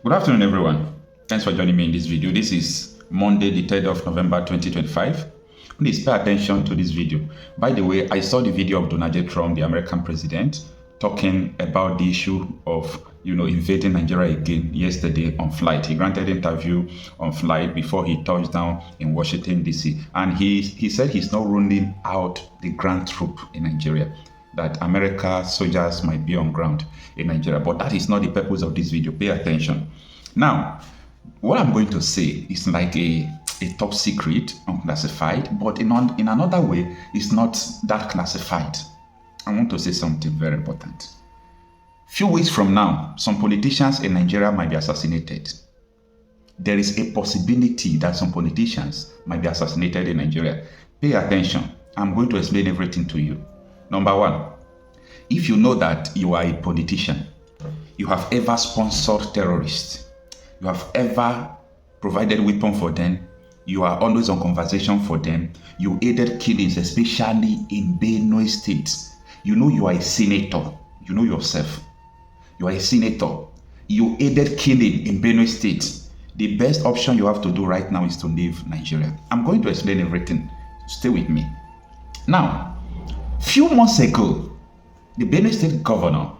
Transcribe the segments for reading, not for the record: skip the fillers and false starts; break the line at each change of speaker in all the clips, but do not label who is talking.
Good afternoon, everyone. Thanks for joining me in this video. This is Monday, the 3rd of November, 2025. Please pay attention to this video. By the way, I saw the video of Donald J. Trump, the American president, talking about the issue of, invading Nigeria again yesterday on flight. He granted an interview on flight before he touched down in Washington, D.C. And he said he's not ruling out the ground troop in Nigeria, that America soldiers might be on ground in Nigeria. But that is not the purpose of this video. Pay attention. Now, what I'm going to say is like a top secret, unclassified, but in another way, it's not that classified. I want to say something very important. Few weeks from now, some politicians in Nigeria might be assassinated. There is a possibility that some politicians might be assassinated in Nigeria. Pay attention. I'm going to explain everything to you. Number one, if you know that you are a politician, you have ever sponsored terrorists, you have ever provided weapon for them, you are always on conversation for them, you aided killings, especially in Benue State. You know you are a senator. You know yourself. You are a senator. You aided killing in Benue State. The best option you have to do right now is to leave Nigeria. I'm going to explain everything. Stay with me. Now, few months ago, the Benue State Governor,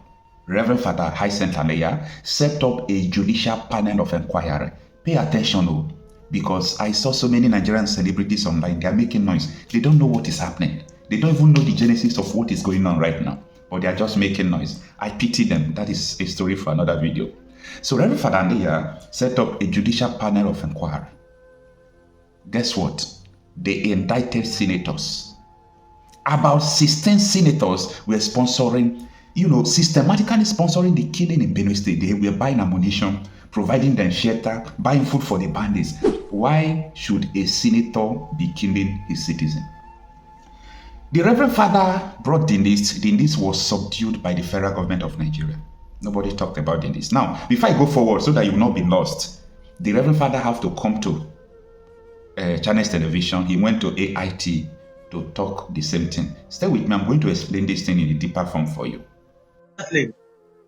Reverend Father Hyacinth Aneya, set up a judicial panel of inquiry. Pay attention, because I saw so many Nigerian celebrities online. They are making noise. They don't know what is happening. They don't even know the genesis of what is going on right now, but they are just making noise. I pity them. That is a story for another video. So Reverend Father Aneya set up a judicial panel of inquiry. Guess what? They indicted senators. About 16 senators were sponsoring, systematically sponsoring the killing in Benue State. They were buying ammunition, providing them shelter, buying food for the bandits. Why should a senator be killing his citizen? The Reverend Father brought the list. The list was subdued by the federal government of Nigeria. Nobody talked about the list. Now, before I go forward, so that you will not be lost, the Reverend Father have to come to Channels Television. He went to AIT to talk the same thing. Stay with me. I'm going to explain this thing in a deeper form for you.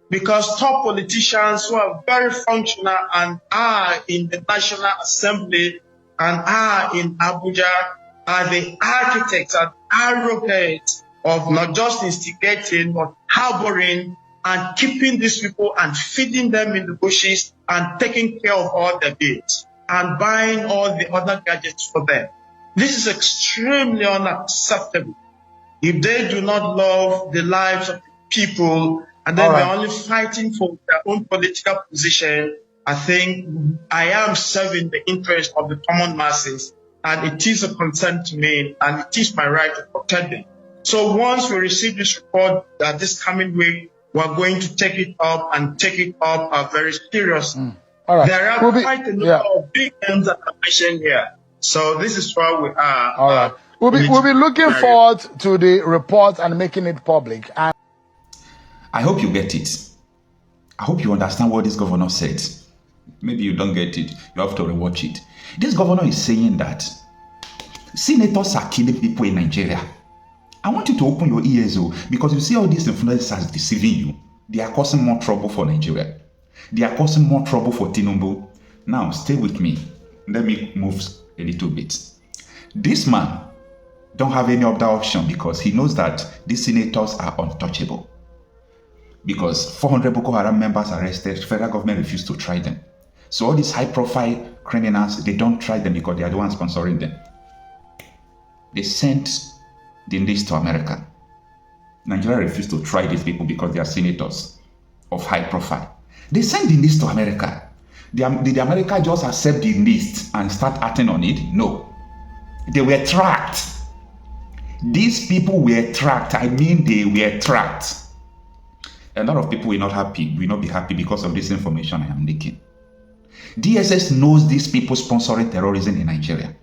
Because top politicians who are very functional and are in the National Assembly and are in Abuja are the architects and advocates of not just instigating but harboring and keeping these people and feeding them in the bushes and taking care of all their needs and buying all the other gadgets for them. This is extremely unacceptable. If they do not love the lives of people and then they're only fighting for their own political position, I think I am serving the interest of the common masses, and it is a concern to me, and it is my right to protect them. So once we receive this report that this coming week, we're going to take it up very seriously. There are quite a number of big names that are mentioned here. So this is where we are.
All right. We'll be looking forward to the report and making it public. And
I hope you get it. I hope you understand what this governor said. Maybe you don't get it. You have to rewatch it. This governor is saying that senators are killing people in Nigeria. I want you to open your ears, because you see all these influencers deceiving you. They are causing more trouble for Nigeria. They are causing more trouble for Tinubu. Now, stay with me. Let me move a little bit. This man don't have any other option because he knows that these senators are untouchable. Because 400 Boko Haram members arrested, federal government refused to try them. So all these high-profile criminals, they don't try them because they are the ones sponsoring them. They sent the list to America. Nigeria refused to try these people because they are senators of high profile. They sent the list to America. Did America just accept the list and start acting on it? No. They were tracked. These people were tracked. I mean, they were tracked. A lot of people will not be happy because of this information I am leaking. DSS knows these people sponsoring terrorism in Nigeria.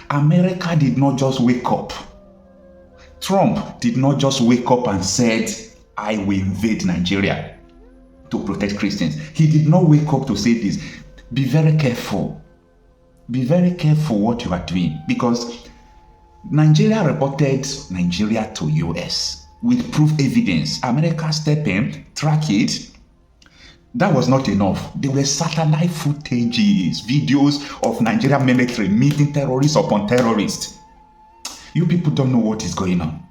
America did not just wake up. Trump did not just wake up and said, I will invade Nigeria to protect Christians. He did not wake up to say this. Be very careful. Be very careful what you are doing, because Nigeria reported Nigeria to US with proof evidence. America step in, track it, That was not enough. There were satellite footages, videos of Nigerian military meeting terrorists upon terrorists. You people don't know what is going on.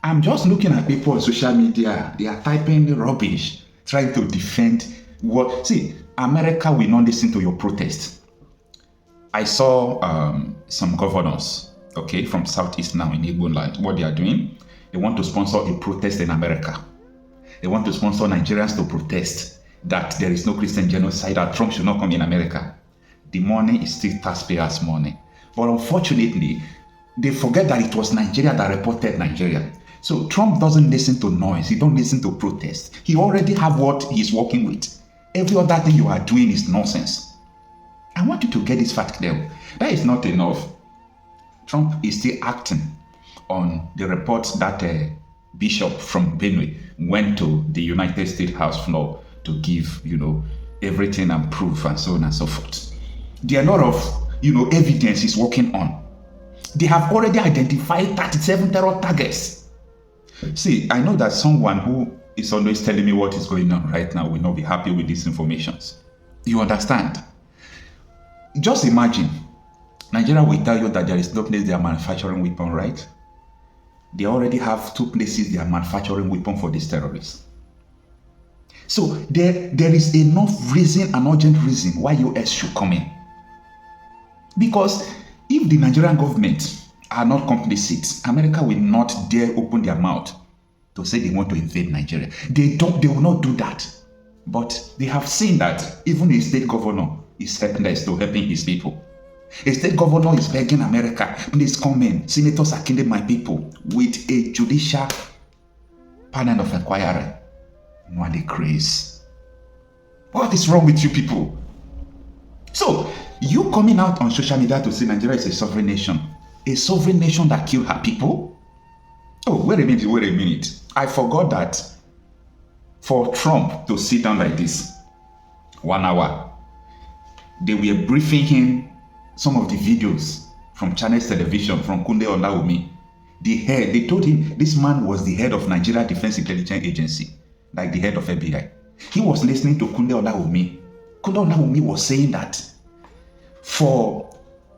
I'm just looking at people on social media. They are typing rubbish, trying to defend what. See, America will not listen to your protest. I saw some governors, okay, from Southeast now in Igbo land. What they are doing, they want to sponsor a protest in America. They want to sponsor Nigerians to protest that there is no Christian genocide, that Trump should not come in America. The money is still taxpayers' money. But unfortunately, they forget that it was Nigeria that reported Nigeria. So Trump doesn't listen to noise. He don't listen to protest. He already have what he's working with. Every other thing you are doing is nonsense. I want you to get this fact clear. That is not enough. Trump is still acting on the report that Bishop from Benue went to the United States House floor to give, everything and proof and so on and so forth. There are a lot of, evidence he's working on. They have already identified 37 terror targets. See, I know that someone who is always telling me what is going on right now will not be happy with these informations. You understand? Just imagine, Nigeria will tell you that there is no place they are manufacturing weapons, right? They already have 2 places they are manufacturing weapons for these terrorists. So there is enough reason, an urgent reason why US should come in. Because if the Nigerian government are not complicit, America will not dare open their mouth to say they want to invade Nigeria. They will not do that. But they have seen that even a state governor is helpless to helping his people. A state governor is begging America, please come in. Senators are killing my people with a judicial panel of inquiry. No, they craze. What is wrong with you people? So, you coming out on social media to say Nigeria is a sovereign nation that killed her people? Oh, wait a minute. I forgot that for Trump to sit down like this, 1 hour, they were briefing him some of the videos from Channels Television, from Kunle Olaomi. They told him this man was the head of Nigeria Defense Intelligence Agency, like the head of FBI. He was listening to Kunle Olaomi. Kunle Olaomi was saying that for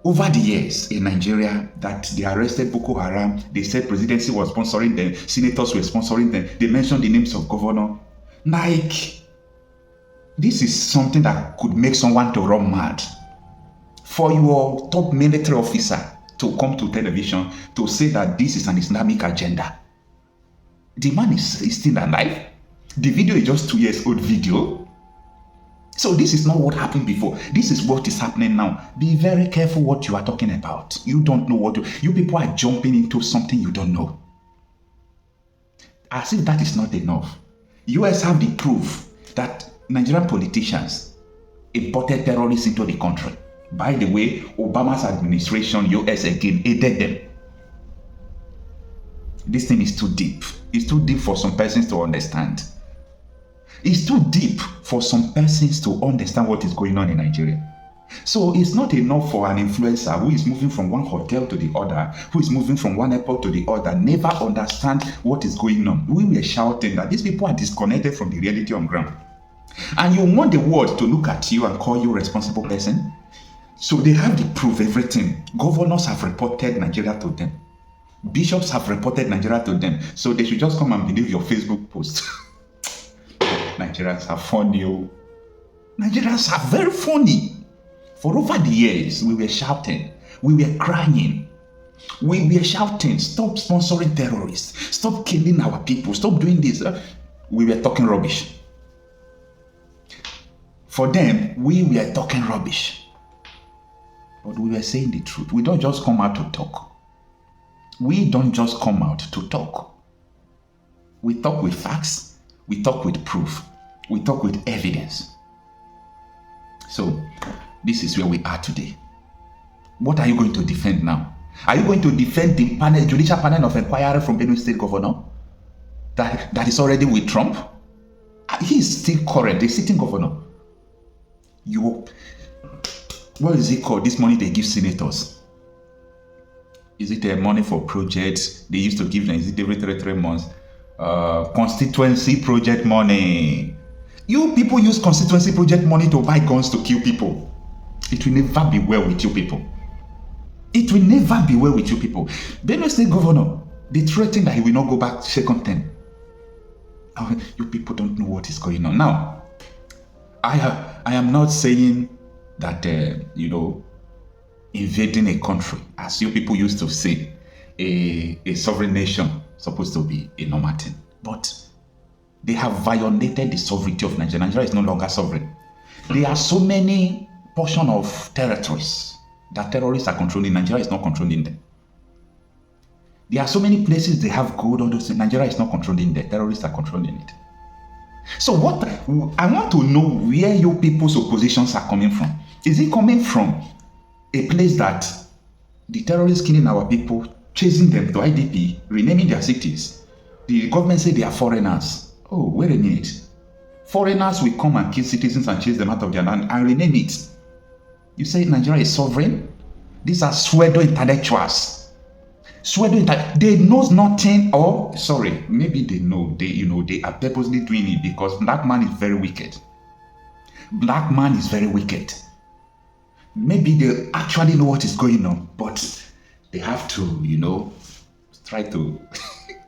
over the years in Nigeria that they arrested Boko Haram, they said presidency was sponsoring them, senators were sponsoring them, they mentioned the names of governor. Like, this is something that could make someone to run mad. For your top military officer to come to television to say that this is an Islamic agenda. The man is still alive. The video is just 2 years old video. So this is not what happened before. This is what is happening now. Be very careful what you are talking about. You don't know you people are jumping into something you don't know. As if that is not enough. US have the proof that Nigerian politicians imported terrorists into the country. By the way, Obama's administration, US again, aided them. This thing is too deep. It's too deep for some persons to understand. It's too deep for some persons to understand what is going on in Nigeria. So it's not enough for an influencer who is moving from one hotel to the other, who is moving from one airport to the other, never understand what is going on. We were shouting that these people are disconnected from the reality on ground. And you want the world to look at you and call you a responsible person? So they have the proof, everything. Governors have reported Nigeria to them. Bishops have reported Nigeria to them. So they should just come and believe your Facebook post. Nigerians are funny. Nigerians are very funny. For over the years, we were shouting. We were crying. We were shouting, stop sponsoring terrorists. Stop killing our people. Stop doing this. We were talking rubbish. For them, we were talking rubbish. But we were saying the truth. We don't just come out to talk. We don't just come out to talk. We talk with facts. We talk with proof. We talk with evidence. So, this is where we are today. What are you going to defend now? Are you going to defend the judicial panel of inquiry from Benue State Governor that is already with Trump? He is still current, the sitting governor. What is it called? This money they give senators. Is it money for projects? They used to give them, is it every 3 months? constituency project money. You people use constituency project money to buy guns to kill people. It will never be well with you people. It will never be well with you people. Benue State Governor, they threatened that he will not go back second term. You people don't know what is going on. Now, I am not saying that, invading a country, as you people used to say, a sovereign nation supposed to be a normal thing. But they have violated the sovereignty of Nigeria. Nigeria is no longer sovereign. There are so many portions of territories that terrorists are controlling. Nigeria is not controlling them. There are so many places they have gold on those. Nigeria is not controlling them. Terrorists are controlling it. So what I want to know where your people's oppositions are coming from. Is it coming from a place that the terrorists killing our people, chasing them to IDP, renaming their cities? The government say they are foreigners. Oh, wait a minute. Foreigners will come and kill citizens and chase them out of their land and rename it. You say Nigeria is sovereign? These are pseudo intellectuals. They know nothing, or sorry, maybe they know. They are purposely doing it because black man is very wicked. Black man is very wicked. Maybe they actually know what is going on, but they have to, try to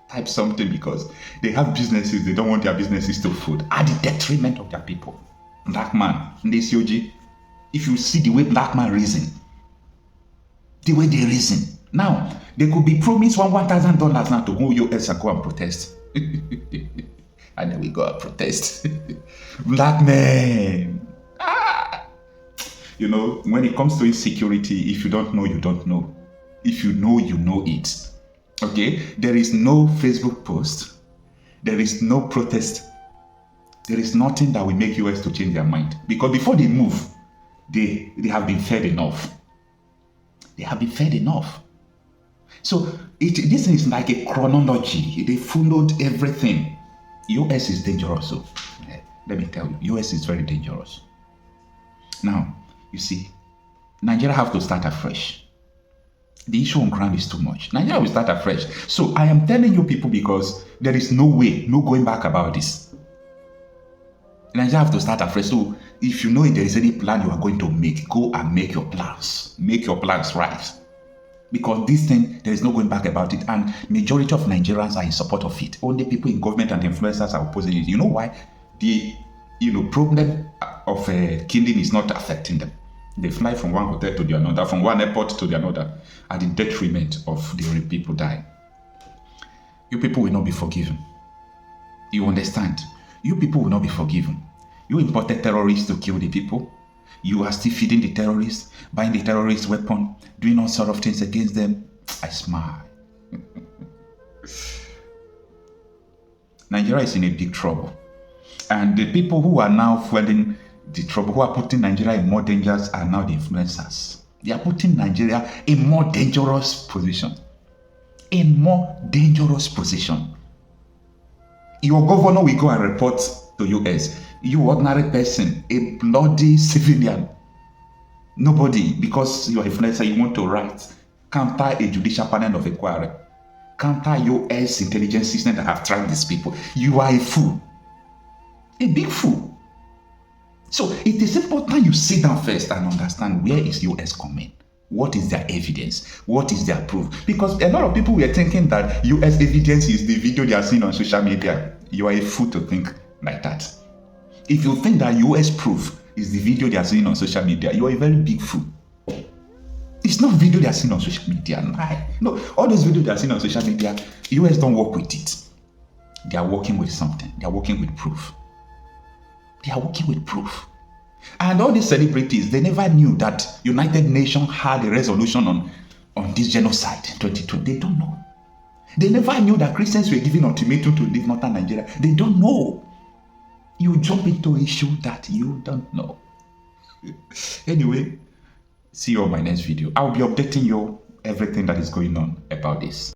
type something because they have businesses. They don't want their businesses to fold at the detriment of their people. Black man, Ndesioji, if you see the way black man reason, the way they reason. Now, they could be promised $1,000 now to go US and go and protest. And then we go and protest. Black men. When it comes to insecurity, if you don't know, you don't know. If you know it. Okay? There is no Facebook post. There is no protest. There is nothing that will make US to change their mind. Because before they move, they have been fed enough. They have been fed enough. So this is like a chronology. They followed everything. US is dangerous. So let me tell you, US is very dangerous. Now, you see, Nigeria have to start afresh. The issue on ground is too much. Nigeria will start afresh. So I am telling you people because there is no way, no going back about this. Nigeria have to start afresh. So if you know if there is any plan you are going to make, go and make your plans. Make your plans right. Because this thing, there is no going back about it. And majority of Nigerians are in support of it. Only people in government and influencers are opposing it. You know why? The problem of killing is not affecting them. They fly from one hotel to the another, from one airport to the another, at the detriment of the people dying. You people will not be forgiven. You understand? You people will not be forgiven. You imported terrorists to kill the people. You are still feeding the terrorists, buying the terrorist weapon, doing all sort of things against them. I smile. Nigeria is in a big trouble. And the people who are now fueling the trouble, who are putting Nigeria in more dangers, are now the influencers. They are putting Nigeria in more dangerous position. In more dangerous position. Your governor will go and report to US. You ordinary person, a bloody civilian. Nobody, because you are influencer, you want to write, counter a judicial panel of inquiry, counter US intelligence system that have tracked these people. You are a fool. A big fool. So it is important you sit down first and understand where is US coming. What is their evidence? What is their proof? Because a lot of people were thinking that US evidence is the video they are seeing on social media. You are a fool to think like that. If you think that US proof is the video they are seeing on social media, you are a very big fool. It's not video they are seeing on social media. No, all those videos they are seeing on social media, US don't work with it. They are working with something. They are working with proof. They are working with proof. And all these celebrities, they never knew that United Nations had a resolution on this genocide in 2020. They don't know. They never knew that Christians were given ultimatum to leave northern Nigeria. They don't know. You jump into issue that you don't know. Anyway, see you on my next video. I'll be updating you everything that is going on about this.